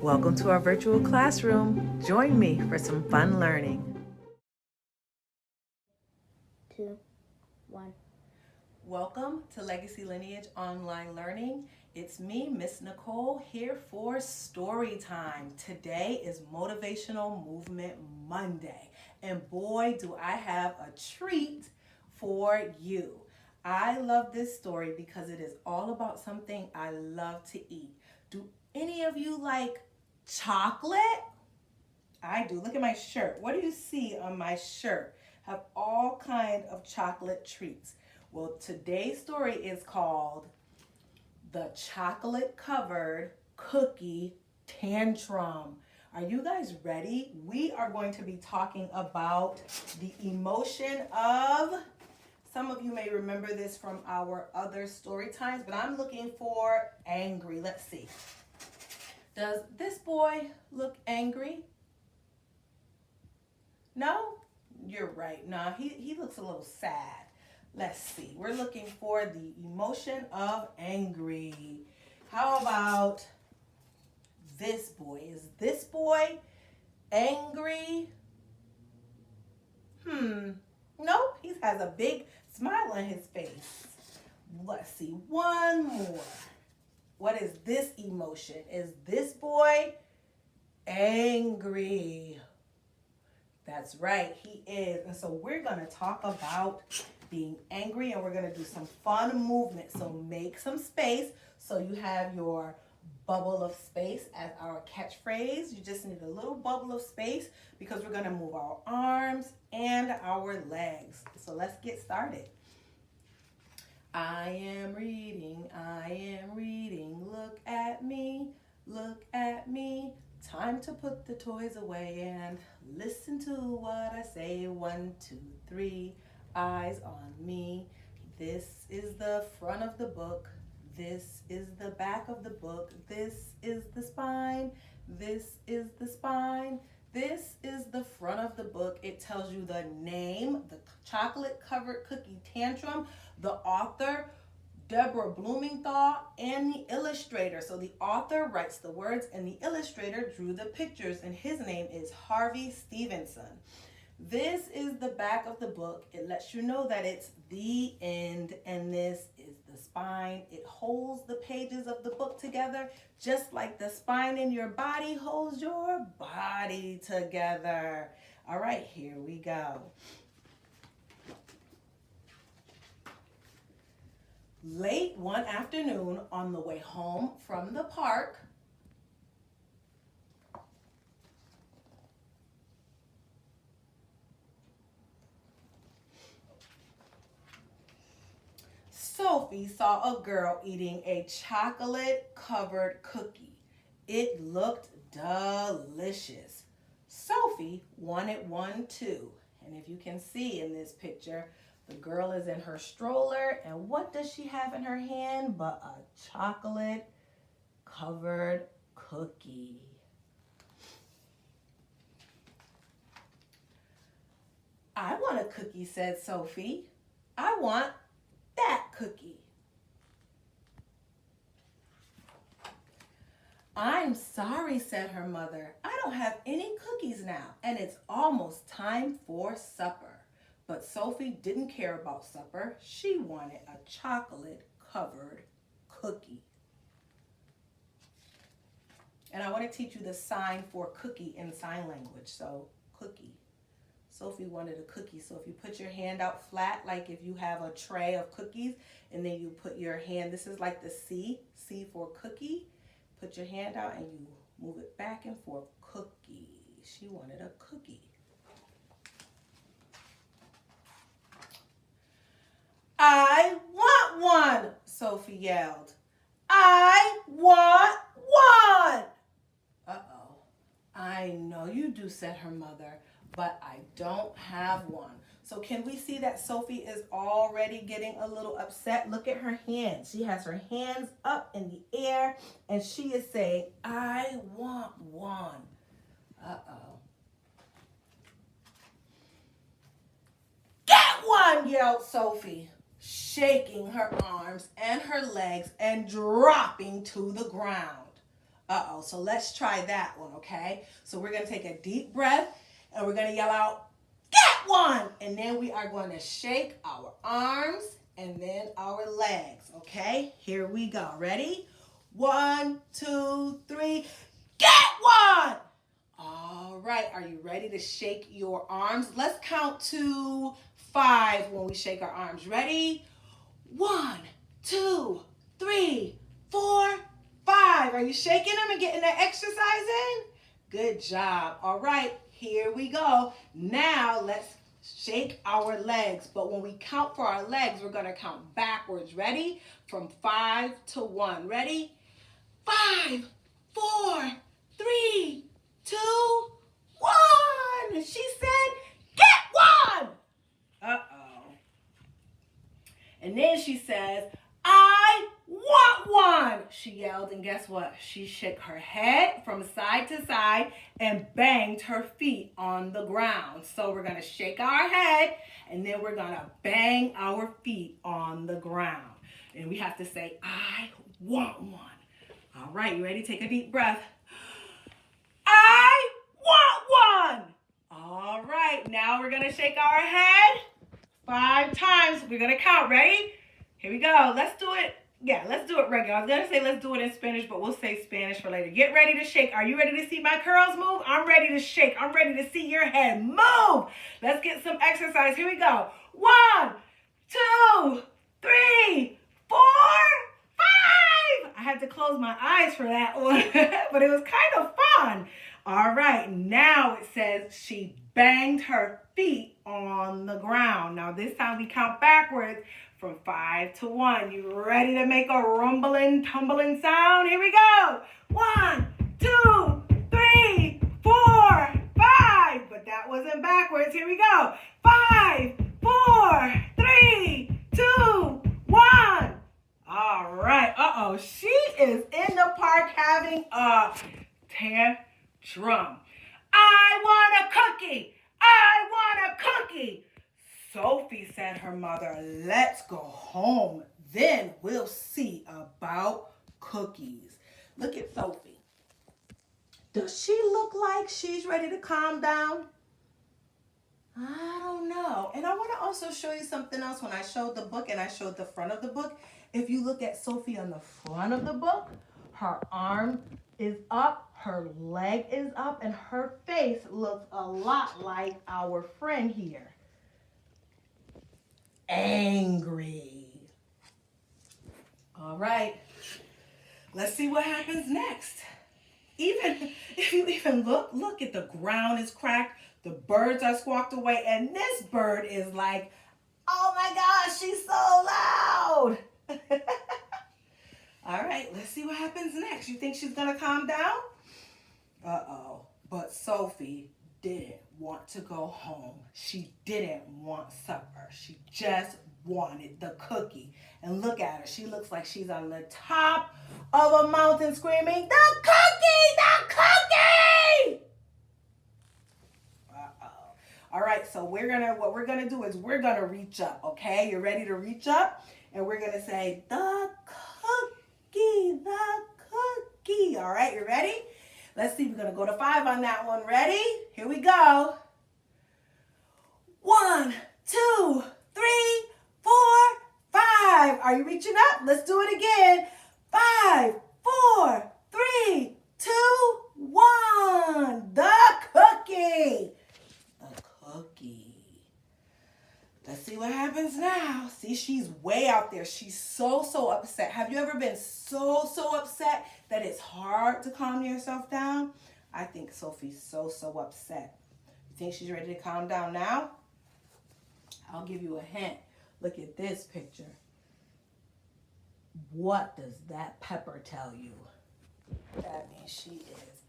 Welcome to our virtual classroom. Join me for some fun learning. 2, 1. Welcome to Legacy Lineage Online Learning. It's me, Miss Nicole, here for story time. Today is Motivational Movement Monday. And boy, do I have a treat for you. I love this story because it is all about something I love to eat. Do any of you like chocolate? I do. Look at my shirt. What do you see on my shirt? Have all kind of chocolate treats. Well, today's story is called The Chocolate Covered Cookie Tantrum. Are you guys ready? We are going to be talking about the emotion of, some of you may remember this from our other story times, but I'm looking for angry. Let's see. Does this boy look angry? No? You're right. No, he looks a little sad. Let's see. We're looking for the emotion of angry. How about this boy? Is this boy angry? Nope. He has a big smile on his face. Let's see. One more. What is this emotion? Is this boy angry? That's right, he is. And so we're going to talk about being angry, and we're going to do some fun movement. So make some space. So you have your bubble of space as our catchphrase. You just need a little bubble of space because we're going to move our arms and our legs. So let's get started. I am reading, look at me, look at me. Time to put the toys away and listen to what I say. 1, 2, 3, eyes on me. This is the front of the book. This is the back of the book. This is the spine. This is the spine. This is the front of the book. It tells you the name, the chocolate covered cookie tantrum, the author, Deborah Blumenthal, and the illustrator. So the author writes the words and the illustrator drew the pictures, and his name is Harvey Stevenson. This is the back of the book. It lets you know that it's the end, and this is the spine. It holds the pages of the book together, just like the spine in your body holds your body together. All right, here we go. Late one afternoon on the way home from the park, Sophie saw a girl eating a chocolate-covered cookie. It looked delicious. Sophie wanted one too. And if you can see in this picture, the girl is in her stroller, and what does she have in her hand but a chocolate-covered cookie? I want a cookie, said Sophie. I want that cookie. I'm sorry, said her mother. I don't have any cookies now, and it's almost time for supper. But Sophie didn't care about supper. She wanted a chocolate-covered cookie. And I want to teach you the sign for cookie in sign language. So, cookie. Sophie wanted a cookie. So if you put your hand out flat, like if you have a tray of cookies, and then you put your hand, this is like the C for cookie. Put your hand out and you move it back and forth. Cookie. She wanted a cookie. I want one, Sophie yelled. I want one. Uh-oh. I know you do, said her mother, but I don't have one. So can we see that Sophie is already getting a little upset? Look at her hands. She has her hands up in the air, and she is saying, I want one. Uh-oh. Get one, yelled Sophie, shaking her arms and her legs and dropping to the ground. Uh-oh, so let's try that one, okay? So we're gonna take a deep breath and we're gonna yell out, get one! And then we are going to shake our arms and then our legs, okay? Here we go, ready? 1, 2, 3, get one! All right, are you ready to shake your arms? Let's count to 5 when we shake our arms. Ready? 1, 2, 3, 4, 5. Are you shaking them and getting that exercise in? Good job. All right, here we go. Now let's shake our legs. But when we count for our legs, we're going to count backwards. Ready? From 5 to 1. Ready? 5, 4, 3, 2, 1. She said, get one. Uh-oh. And then she says, I want one. She yelled, and guess what? She shook her head from side to side and banged her feet on the ground. So we're going to shake our head, and then we're going to bang our feet on the ground. And we have to say, I want one. All right, you ready? Take a deep breath. I want one. All right, now we're going to shake our head 5 times. We're going to count. Ready? Here we go. Let's do it. Yeah, let's do it regular. I was going to say let's do it in Spanish, but we'll say Spanish for later. Get ready to shake. Are you ready to see my curls move? I'm ready to shake. I'm ready to see your head move. Let's get some exercise. Here we go. 1, 2, 3, 4, 5. I had to close my eyes for that one, but it was kind of fun. All right, now it says she banged her feet on the ground. Now this time we count backwards from 5 to 1. You ready to make a rumbling, tumbling sound? Here we go. 1, 2, 3, 4, 5. But that wasn't backwards. Here we go. 5, 4, 3, 2, 1. All right. Uh-oh. She is in the park having a tantrum. I want a cookie. I want a cookie. Sophie said her mother, let's go home. Then we'll see about cookies. Look at Sophie. Does she look like she's ready to calm down? I don't know. And I want to also show you something else. When I showed the book and I showed the front of the book, if you look at Sophie on the front of the book, her arm is up, her leg is up, and her face looks a lot like our friend here. Angry. All right. Let's see what happens next. Even if you even look at the ground is cracked, the birds are squawked away, and this bird is like, oh my gosh, she's so loud. All right, let's see what happens next. You think she's gonna calm down? Uh-oh, but Sophie didn't want to go home. She didn't want supper. She just wanted the cookie. And look at her. She looks like she's on the top of a mountain screaming, the cookie, the cookie! Uh-oh. All right, so what we're gonna do is we're gonna reach up, okay? You're ready to reach up? And we're gonna say, the cookie, the cookie. All right, you ready? Let's see, we're gonna go to 5 on that one. Ready? Here we go. 1, 2, 3, 4, 5. Are you reaching up? Let's do it again. 5, 4, 3, 2, 1. The cookie. The cookie. Let's see what happens now. See, she's way out there. She's so upset. Have you ever been so upset that it's hard to calm yourself down? I think Sophie's so upset. You think she's ready to calm down now? I'll give you a hint. Look at this picture. What does that pepper tell you? That means she is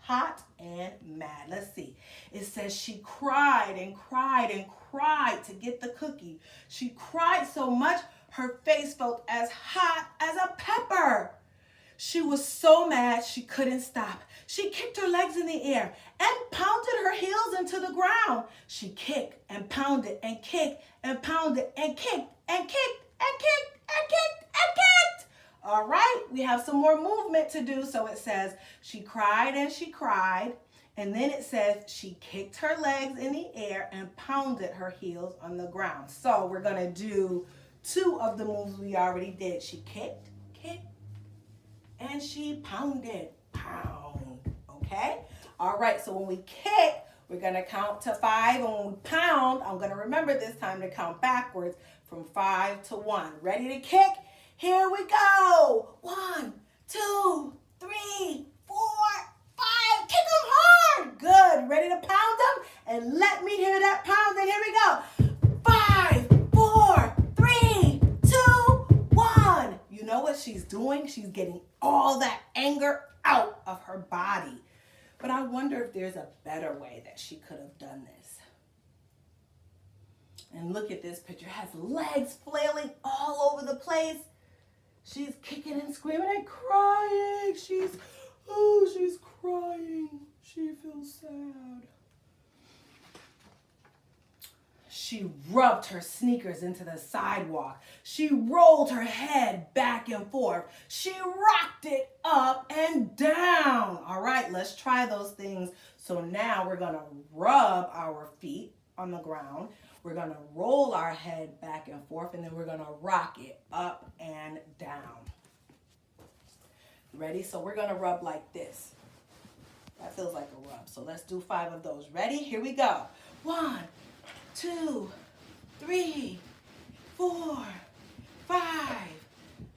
hot and mad. Let's see. It says she cried and cried and cried to get the cookie. She cried so much her face felt as hot as a pepper. She was so mad she couldn't stop. She kicked her legs in the air and pounded her heels into the ground. She kicked and pounded and kicked and pounded and kicked and kicked and kicked and kicked and kicked. All right, we have some more movement to do. So it says, she cried and she cried. And then it says, she kicked her legs in the air and pounded her heels on the ground. So we're going to do two of the moves we already did. She kicked, and she pounded, pound. Okay? All right, so when we kick, we're going to count to 5. And when we pound, I'm going to remember this time to count backwards from 5 to 1. Ready to kick? Here we go. 1, 2, 3, 4, 5. Kick them hard. Good. Ready to pound them? And let me hear that pounding. Here we go. 5, 4, 3, 2, 1. You know what she's doing? She's getting all that anger out of her body. But I wonder if there's a better way that she could have done this. And look at this picture. It has legs flailing all over the place. She's kicking and screaming and crying. She's crying. She feels sad. She rubbed her sneakers into the sidewalk. She rolled her head back and forth. She rocked it up and down. All right, let's try those things. So now we're going to rub our feet on the ground. We're going to roll our head back and forth, and then we're going to rock it up and down. Ready? So we're going to rub like this. That feels like a rub. So let's do 5 of those. Ready? Here we go. 1, 2, 3, 4, 5.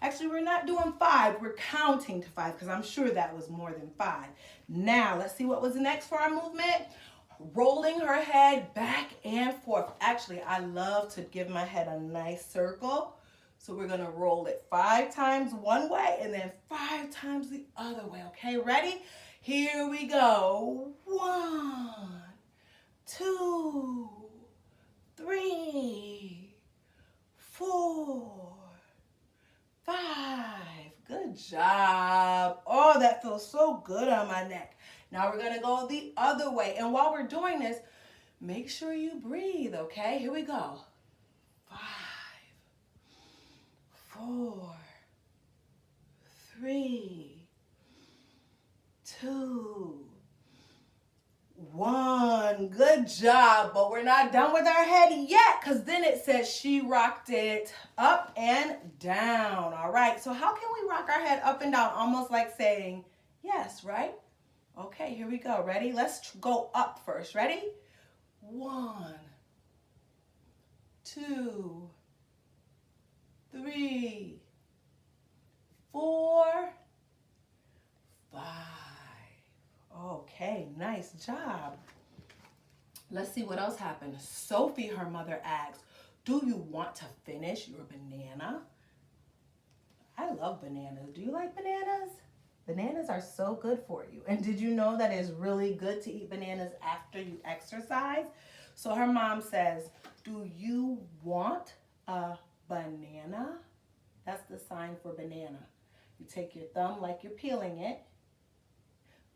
Actually, we're not doing 5. We're counting to 5 because I'm sure that was more than 5. Now, let's see what was next for our movement. Rolling her head back and forth. Actually, I love to give my head a nice circle. So we're going to roll it 5 times one way and then 5 times the other way. Okay, ready? Here we go. 1, 2, 3, 4, 5. Good job. Oh, that feels so good on my neck. Now we're going to go the other way. And while we're doing this, make sure you breathe, okay? Here we go. 5, 4, 3, 2, 1. Good job. But we're not done with our head yet because then it says she rocked it up and down. All right. So how can we rock our head up and down? Almost like saying yes, right? Okay, here we go. Ready? Let's go up first. Ready? 1, 2, 3, 4, 5. Okay, nice job. Let's see what else happened. Sophie, her mother, asked, do you want to finish your banana? I love bananas. Do you like bananas? Bananas are so good for you. And did you know that it's really good to eat bananas after you exercise? So her mom says, do you want a banana? That's the sign for banana. You take your thumb like you're peeling it.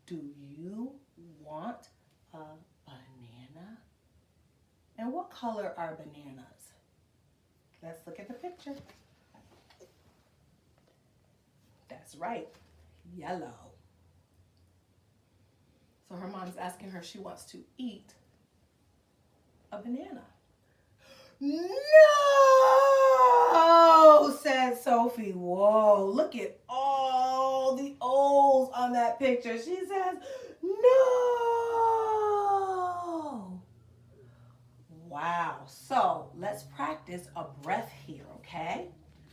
Do you want a banana? And what color are bananas? Let's look at the picture. That's right. Yellow. So her mom's asking her if she wants to eat a banana. No, said Sophie. Whoa, look at all the O's on that picture. She says, no. Wow. So let's practice a breath here, okay?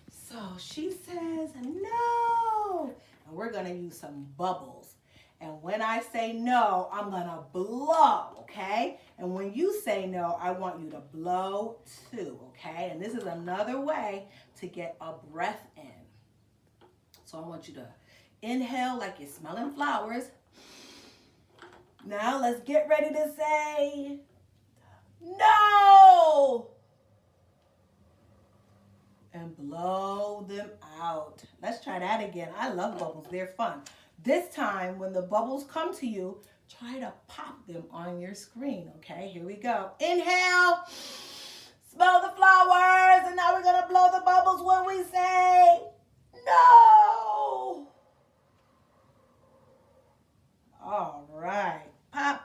So she says, no. And we're going to use some bubbles. And when I say no, I'm going to blow, okay? And when you say no, I want you to blow too, okay? And this is another way to get a breath in. So I want you to inhale like you're smelling flowers. Now let's get ready to say no. And blow them out. Let's try that again. I love bubbles. They're fun. This time, when the bubbles come to you, try to pop them on your screen, okay? Here we go. Inhale. Smell the flowers. And now we're going to blow the bubbles when we say No! All right. Pop.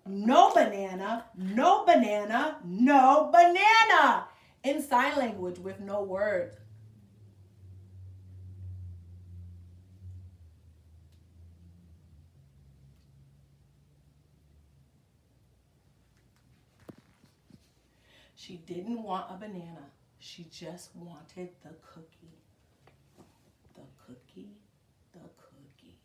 No banana, no banana, no banana. In sign language with no words. She didn't want a banana. She just wanted the cookie. The cookie, the cookie.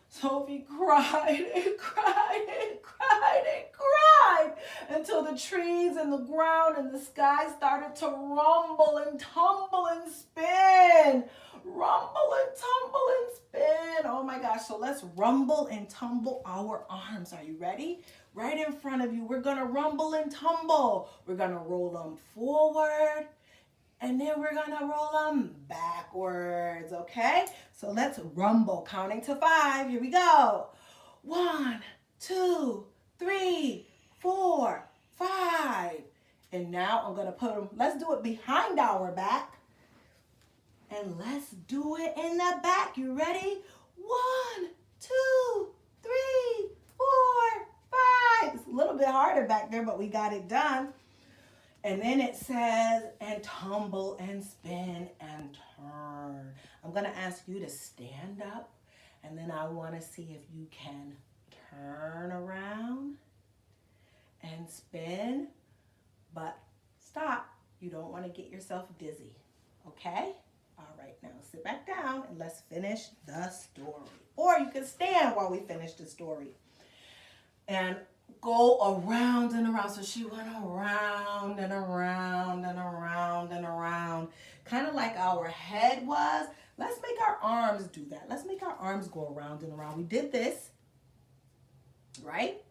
Sophie cried and cried and cried and cried until the trees and the ground and the sky started to rumble and tumble and spin. Rumble and tumble and spin. Oh my gosh. So let's rumble and tumble our arms. Are you ready? Right in front of you. We're going to rumble and tumble. We're going to roll them forward. And then we're going to roll them backwards, okay? So let's rumble, counting to 5. Here we go. 1, 2, 3, 4, 5. And now I'm going to put them, let's do it behind our back. And let's do it in the back. You ready? 1, 2, 3, 4, 5. It's a little bit harder back there, but we got it done. And then it says, and tumble and spin and turn. I'm going to ask you to stand up. And then I want to see if you can turn around and spin. But stop. You don't want to get yourself dizzy. Okay? All right, now sit back down and let's finish the story. Or you can stand while we finish the story. And go around and around. So she went around and around and around and around. Kind of like our head was. Let's make our arms do that. Let's make our arms go around and around. We did this, right?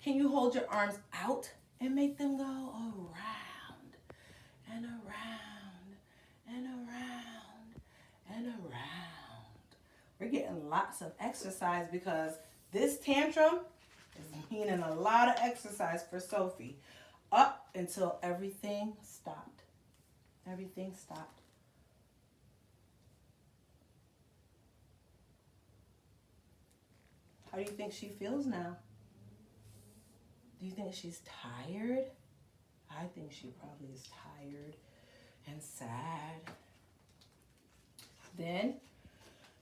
Can you hold your arms out and make them go around and around and around and around? We're getting lots of exercise because this tantrum is meaning a lot of exercise for Sophie. Up until everything stopped. Everything stopped. How do you think she feels now? Do you think she's tired? I think she probably is tired and sad. Then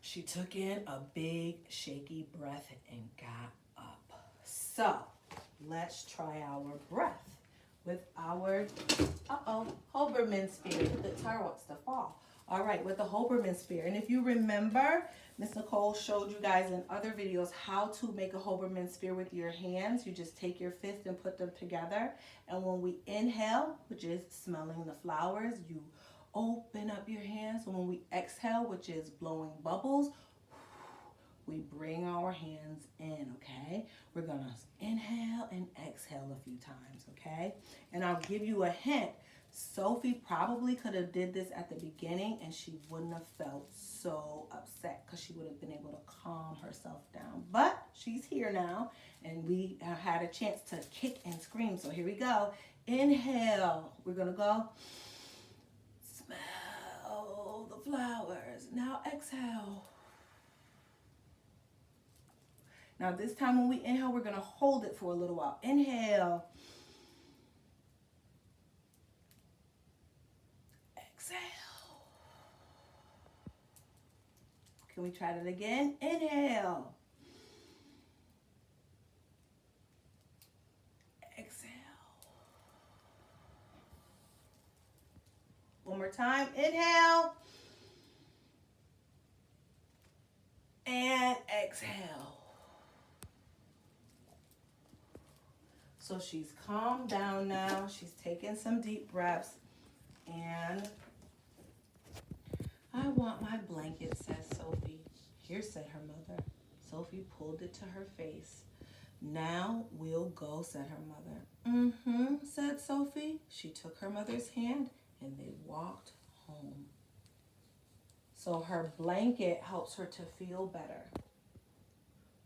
she took in a big shaky breath and got up. So let's try our breath with our, Hoberman spear. The tire wants to fall. All right, with the Hoberman spear. And if you remember, Miss Nicole showed you guys in other videos how to make a Hoberman spear with your hands. You just take your fist and put them together. And when we inhale, which is smelling the flowers, you open up your hands. And when we exhale, which is blowing bubbles, we bring our hands in, okay? We're gonna inhale and exhale a few times, okay? And I'll give you a hint. Sophie probably could have did this at the beginning and she wouldn't have felt so upset because she would have been able to calm herself down. But she's here now and we had a chance to kick and scream. So here we go. Inhale. We're gonna go. Smell the flowers. Now exhale. Now this time when we inhale, we're gonna hold it for a little while. Inhale. Exhale. Can we try that again? Inhale. Exhale. One more time. Inhale. And exhale. So she's calmed down now. She's taking some deep breaths. And I want my blanket, says Sophie. Here, said her mother. Sophie pulled it to her face. Now we'll go, said her mother. Said Sophie. She took her mother's hand and they walked home. So her blanket helps her to feel better.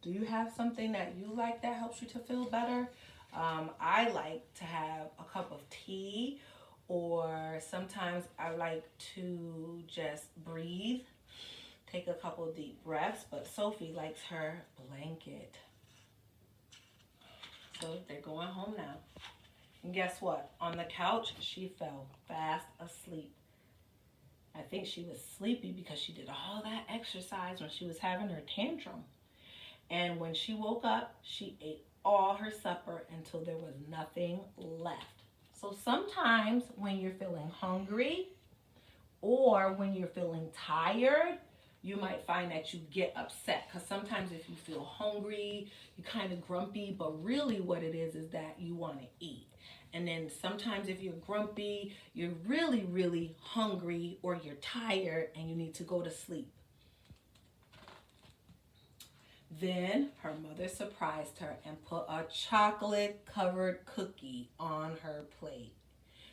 Do you have something that you like that helps you to feel better? I like to have a cup of tea or sometimes I like to just breathe, take a couple deep breaths, but Sophie likes her blanket. So they're going home now. And guess what? On the couch, she fell fast asleep. I think she was sleepy because she did all that exercise when she was having her tantrum. And when she woke up, she ate all her supper until there was nothing left. So sometimes when you're feeling hungry or when you're feeling tired, you might find that you get upset, because sometimes if you feel hungry, you're kind of grumpy, but really what it is that you want to eat. And then sometimes if you're grumpy, you're really, really hungry, or you're tired and you need to go to sleep. Then her mother surprised her and put a chocolate-covered cookie on her plate.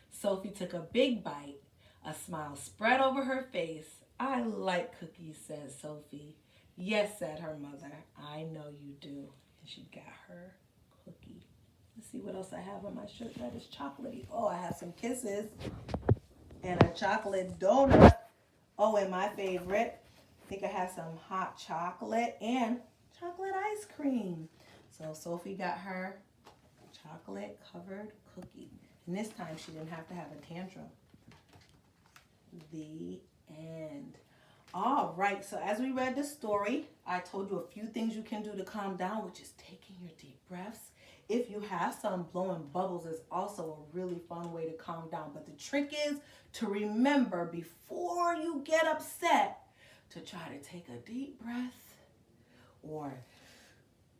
Sophie took a big bite. A smile spread over her face. "I like cookies," said Sophie. "Yes," said her mother. "I know you do." And she got her cookie. Let's see what else I have on my shirt that is chocolatey. Oh, I have some kisses and a chocolate donut. Oh, and my favorite, I think I have some hot chocolate and chocolate ice cream. So Sophie got her chocolate-covered cookie. And this time she didn't have to have a tantrum. The end. All right, so as we read the story, I told you a few things you can do to calm down, which is taking your deep breaths. If you have some, blowing bubbles is also a really fun way to calm down. But the trick is to remember before you get upset to try to take a deep breath or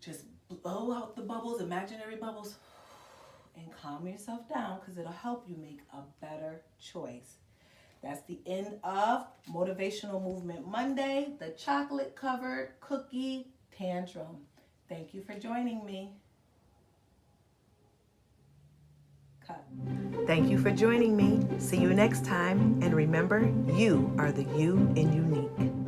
just blow out the bubbles, imaginary bubbles, and calm yourself down, because it'll help you make a better choice. That's the end of Motivational Movement Monday, the chocolate-covered cookie tantrum. Thank you for joining me. Cut. Thank you for joining me. See you next time. And remember, you are the you in unique.